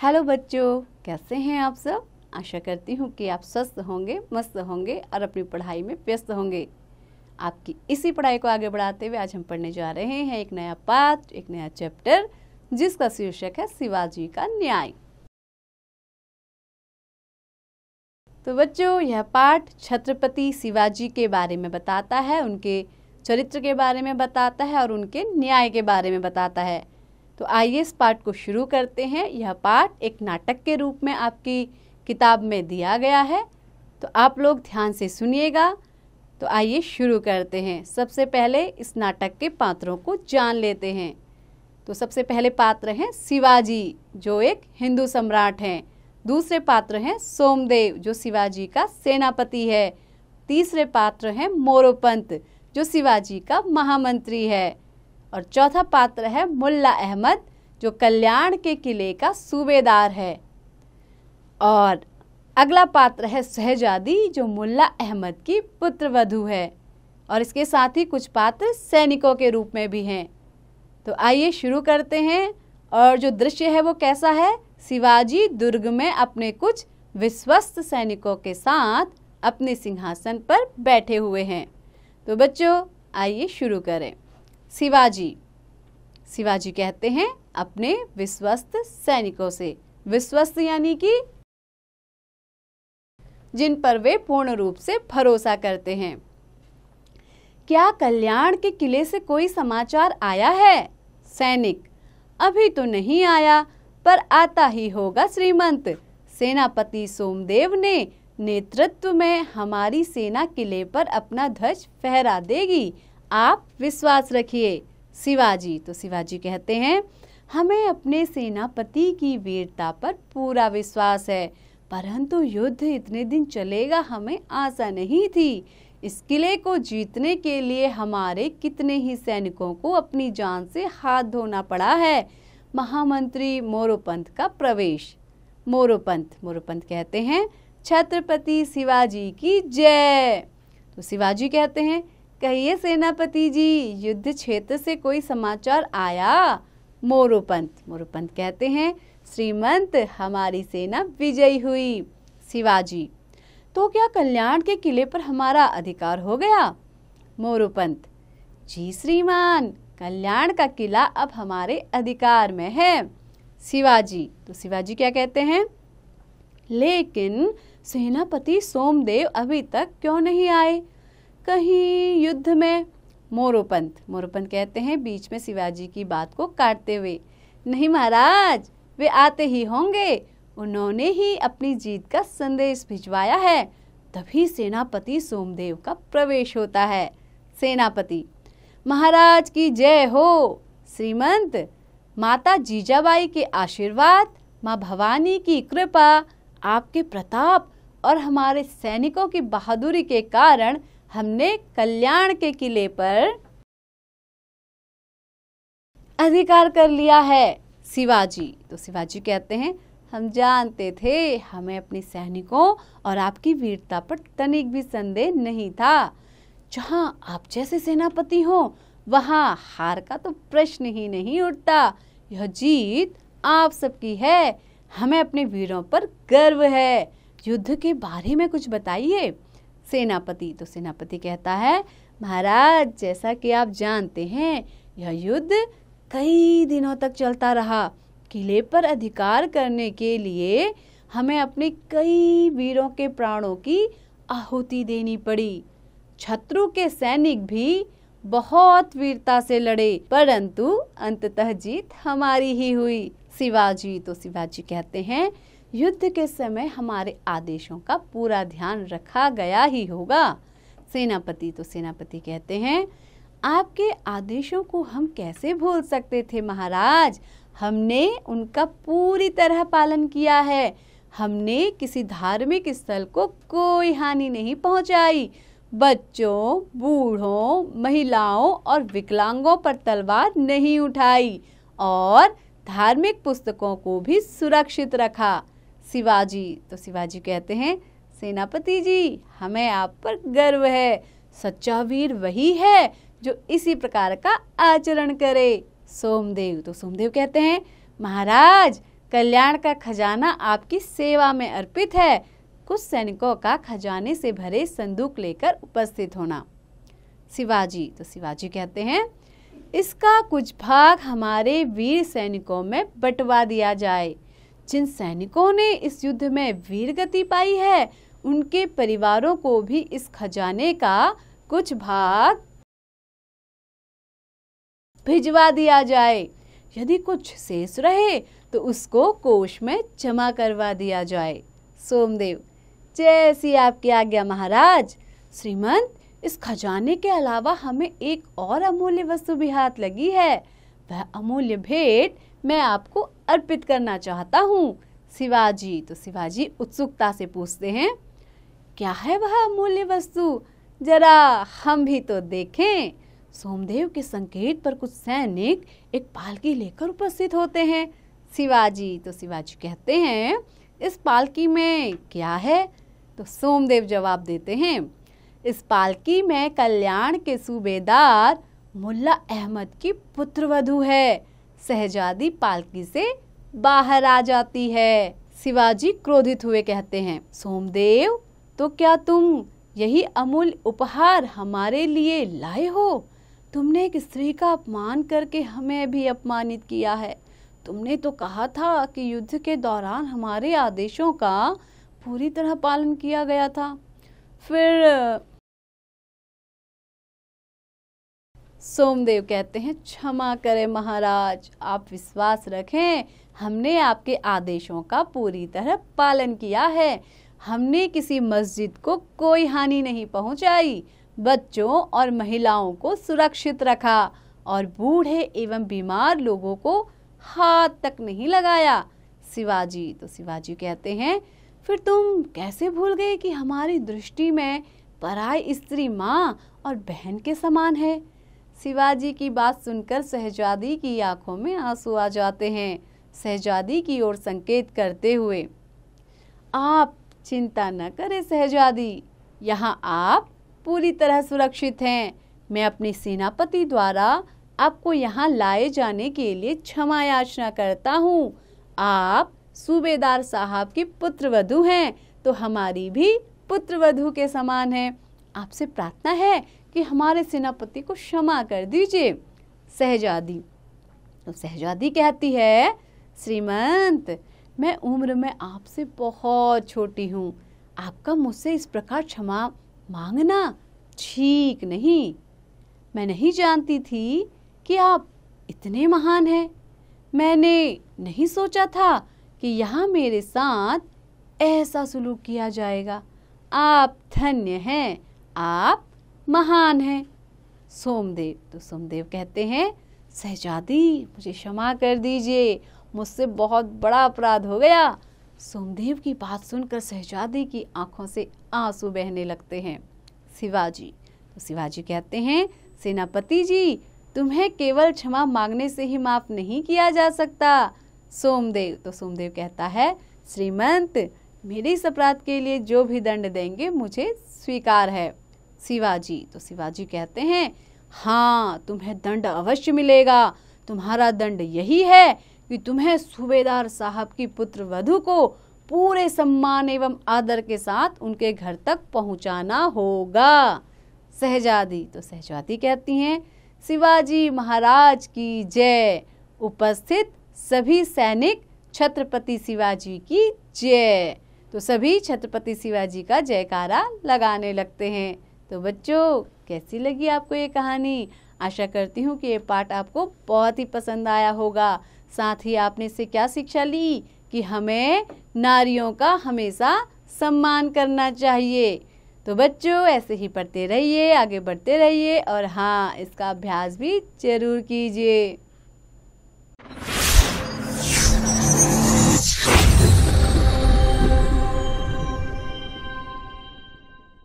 Hello बच्चों, कैसे हैं आप सब। आशा करती हूँ कि आप स्वस्थ होंगे, मस्त होंगे और अपनी पढ़ाई में व्यस्त होंगे। आपकी इसी पढ़ाई को आगे बढ़ाते हुए आज हम पढ़ने जा रहे हैं एक नया पाठ, एक नया चैप्टर, जिसका शीर्षक है शिवाजी का न्याय। तो बच्चों, यह पाठ छत्रपति शिवाजी के बारे में बताता है, उनके चरित्र के बारे में बताता है और उनके न्याय के बारे में बताता है। तो आइए इस पाठ को शुरू करते हैं। यह पाठ एक नाटक के रूप में आपकी किताब में दिया गया है, तो आप लोग ध्यान से सुनिएगा। तो आइए शुरू करते हैं। सबसे पहले इस नाटक के पात्रों को जान लेते हैं। तो सबसे पहले पात्र हैं शिवाजी, जो एक हिंदू सम्राट हैं। दूसरे पात्र हैं सोमदेव, जो शिवाजी का सेनापति है। तीसरे पात्र हैं मोरोपंत, जो शिवाजी का महामंत्री है। और चौथा पात्र है मुल्ला अहमद, जो कल्याण के किले का सूबेदार है। और अगला पात्र है शहजादी, जो मुल्ला अहमद की पुत्रवधू है। और इसके साथ ही कुछ पात्र सैनिकों के रूप में भी हैं। तो आइए शुरू करते हैं। और जो दृश्य है वो कैसा है, शिवाजी दुर्ग में अपने कुछ विश्वस्त सैनिकों के साथ अपने सिंहासन पर बैठे हुए हैं। तो बच्चों आइए शुरू करें। शिवाजी कहते हैं अपने विश्वस्त सैनिकों से, विश्वस्त यानी कि जिन पर वे पूर्ण रूप से भरोसा करते हैं। क्या कल्याण के किले से कोई समाचार आया है? सैनिक: अभी तो नहीं आया, पर आता ही होगा श्रीमंत। सेनापति सोमदेव ने नेतृत्व में हमारी सेना किले पर अपना ध्वज फहरा देगी, आप विश्वास रखिए। शिवाजी कहते हैं हमें अपने सेनापति की वीरता पर पूरा विश्वास है, परंतु युद्ध इतने दिन चलेगा हमें आशा नहीं थी। इस किले को जीतने के लिए हमारे कितने ही सैनिकों को अपनी जान से हाथ धोना पड़ा है। महामंत्री मोरोपंत का प्रवेश। मोरोपंत कहते हैं छत्रपति शिवाजी की जय। तो शिवाजी कहते हैं कहिए सेनापति जी, युद्ध क्षेत्र से कोई समाचार आया? मोरोपंत कहते हैं श्रीमंत, हमारी सेना विजयी हुई। शिवाजी: तो क्या कल्याण के किले पर हमारा अधिकार हो गया? मोरोपंत: जी श्रीमान, कल्याण का किला अब हमारे अधिकार में है। शिवाजी क्या कहते हैं, लेकिन सेनापति सोमदेव अभी तक क्यों नहीं आए? कहीं युद्ध में? मोरोपंत कहते हैं बीच में शिवाजी की बात को काटते हुए, नहीं महाराज, वे आते ही होंगे। उन्होंने ही अपनी जीत का संदेश भिजवाया है। तभी सेनापति सोमदेव का प्रवेश होता है। सेनापति: महाराज की जय हो। श्रीमंत, माता जीजाबाई के आशीर्वाद, माँ भवानी की कृपा, आपके प्रताप और हमारे सैनिकों की बहादुरी के कारण हमने कल्याण के किले पर अधिकार कर लिया है। शिवाजी कहते हैं हम जानते थे, हमें अपने सैनिकों और आपकी वीरता पर तनिक भी संदेह नहीं था। जहां आप जैसे सेनापति हो वहां हार का तो प्रश्न ही नहीं उठता। यह जीत आप सबकी है, हमें अपने वीरों पर गर्व है। युद्ध के बारे में कुछ बताइए। सेनापति कहता है महाराज, जैसा कि आप जानते हैं यह युद्ध कई दिनों तक चलता रहा। किले पर अधिकार करने के लिए हमें अपने कई वीरों के प्राणों की आहुति देनी पड़ी। शत्रु के सैनिक भी बहुत वीरता से लड़े, परंतु अंततः जीत हमारी ही हुई। शिवाजी कहते हैं युद्ध के समय हमारे आदेशों का पूरा ध्यान रखा गया ही होगा। सेनापति कहते हैं आपके आदेशों को हम कैसे भूल सकते थे महाराज, हमने उनका पूरी तरह पालन किया है। हमने किसी धार्मिक स्थल को कोई हानि नहीं पहुंचाई। बच्चों, बूढ़ों, महिलाओं और विकलांगों पर तलवार नहीं उठाई और धार्मिक पुस्तकों को भी सुरक्षित रखा। शिवाजी कहते हैं सेनापति जी, हमें आप पर गर्व है। सच्चा वीर वही है जो इसी प्रकार का आचरण करे। सोमदेव कहते हैं महाराज, कल्याण का खजाना आपकी सेवा में अर्पित है। कुछ सैनिकों का खजाने से भरे संदूक लेकर उपस्थित होना। शिवाजी, तो शिवाजी कहते हैं, इसका कुछ भाग हमारे वीर सैनिकों में बंटवा दिया जाए। जिन सैनिकों ने इस युद्ध में वीर गति पाई है, उनके परिवारों को भी इस खजाने का कुछ भाग भिजवा दिया जाए। यदि कुछ शेष रहे तो उसको कोष में जमा करवा दिया जाए। सोमदेव, जैसी आपकी आज्ञा महाराज। श्रीमंत, इस खजाने के अलावा हमें एक और अमूल्य वस्तु भी हाथ लगी है। वह अमूल्य भेंट मैं आपको अर्पित करना चाहता हूँ। शिवाजी, तो शिवाजी उत्सुकता से पूछते हैं, क्या है वह अमूल्य वस्तु? जरा हम भी तो देखें। सोमदेव के संकेत पर कुछ सैनिक एक पालकी लेकर उपस्थित होते हैं। शिवाजी, तो शिवाजी कहते हैं, इस पालकी में क्या है? तो सोमदेव जवाब देते हैं, इस पालकी में कल्याण के सूबेदार मुल्ला अहमद की पुत्रवधू है। शहजादी पालकी से बाहर आ जाती है। शिवाजी क्रोधित हुए कहते हैं, सोमदेव, तो क्या तुम यही अमूल्य उपहार हमारे लिए लाए हो? तुमने एक स्त्री का अपमान करके हमें भी अपमानित किया है। तुमने तो कहा था कि युद्ध के दौरान हमारे आदेशों का पूरी तरह पालन किया गया था। फिर सोमदेव कहते हैं, क्षमा करें महाराज, आप विश्वास रखें, हमने आपके आदेशों का पूरी तरह पालन किया है। हमने किसी मस्जिद को कोई हानि नहीं पहुंचाई, बच्चों और महिलाओं को सुरक्षित रखा और बूढ़े एवं बीमार लोगों को हाथ तक नहीं लगाया। शिवाजी, तो शिवाजी कहते हैं, फिर तुम कैसे भूल गए कि हमारी दृष्टि में पराई स्त्री माँ और बहन के समान है? शिवाजी की बात सुनकर शहजादी की आंखों में आंसू आ जाते हैं। शहजादी की ओर संकेत करते हुए, आप चिंता न करें शहजादी, यहाँ आप पूरी तरह सुरक्षित हैं। मैं अपने सेनापति द्वारा आपको यहाँ लाए जाने के लिए क्षमा याचना करता हूँ। आप सूबेदार साहब की पुत्रवधू हैं, तो हमारी भी पुत्रवधू के समान है। आपसे प्रार्थना है कि हमारे सेनापति को क्षमा कर दीजिए। शहजादी, तो शहजादी कहती है, श्रीमंत, मैं उम्र में आपसे बहुत छोटी हूँ। आपका मुझसे इस प्रकार क्षमा मांगना ठीक नहीं। मैं नहीं जानती थी कि आप इतने महान हैं। मैंने नहीं सोचा था कि यहाँ मेरे साथ ऐसा सलूक किया जाएगा। आप धन्य हैं, आप महान हैं। सोमदेव, तो सोमदेव कहते हैं, शहजादी, मुझे क्षमा कर दीजिए, मुझसे बहुत बड़ा अपराध हो गया। सोमदेव की बात सुनकर शहजादी की आंखों से आंसू बहने लगते हैं। शिवाजी, तो शिवाजी कहते हैं, सेनापति जी, तुम्हें केवल क्षमा मांगने से ही माफ नहीं किया जा सकता। सोमदेव, तो सोमदेव कहता है, श्रीमंत, मेरे इस अपराध के लिए जो भी दंड देंगे मुझे स्वीकार है। शिवाजी, तो शिवाजी कहते हैं, हाँ, तुम्हें दंड अवश्य मिलेगा। तुम्हारा दंड यही है कि तुम्हें सूबेदार साहब की पुत्र वधू को पूरे सम्मान एवं आदर के साथ उनके घर तक पहुंचाना होगा। शहजादी, तो शहजादी कहती हैं, शिवाजी महाराज की जय। उपस्थित सभी सैनिक छत्रपति शिवाजी की जय। तो सभी छत्रपति शिवाजी का जयकारा लगाने लगते हैं। तो बच्चों, कैसी लगी आपको ये कहानी? आशा करती हूँ कि ये पाठ आपको बहुत ही पसंद आया होगा। साथ ही आपने इससे क्या शिक्षा ली कि हमें नारियों का हमेशा सम्मान करना चाहिए। तो बच्चों, ऐसे ही पढ़ते रहिए, आगे बढ़ते रहिए और हाँ, इसका अभ्यास भी जरूर कीजिए।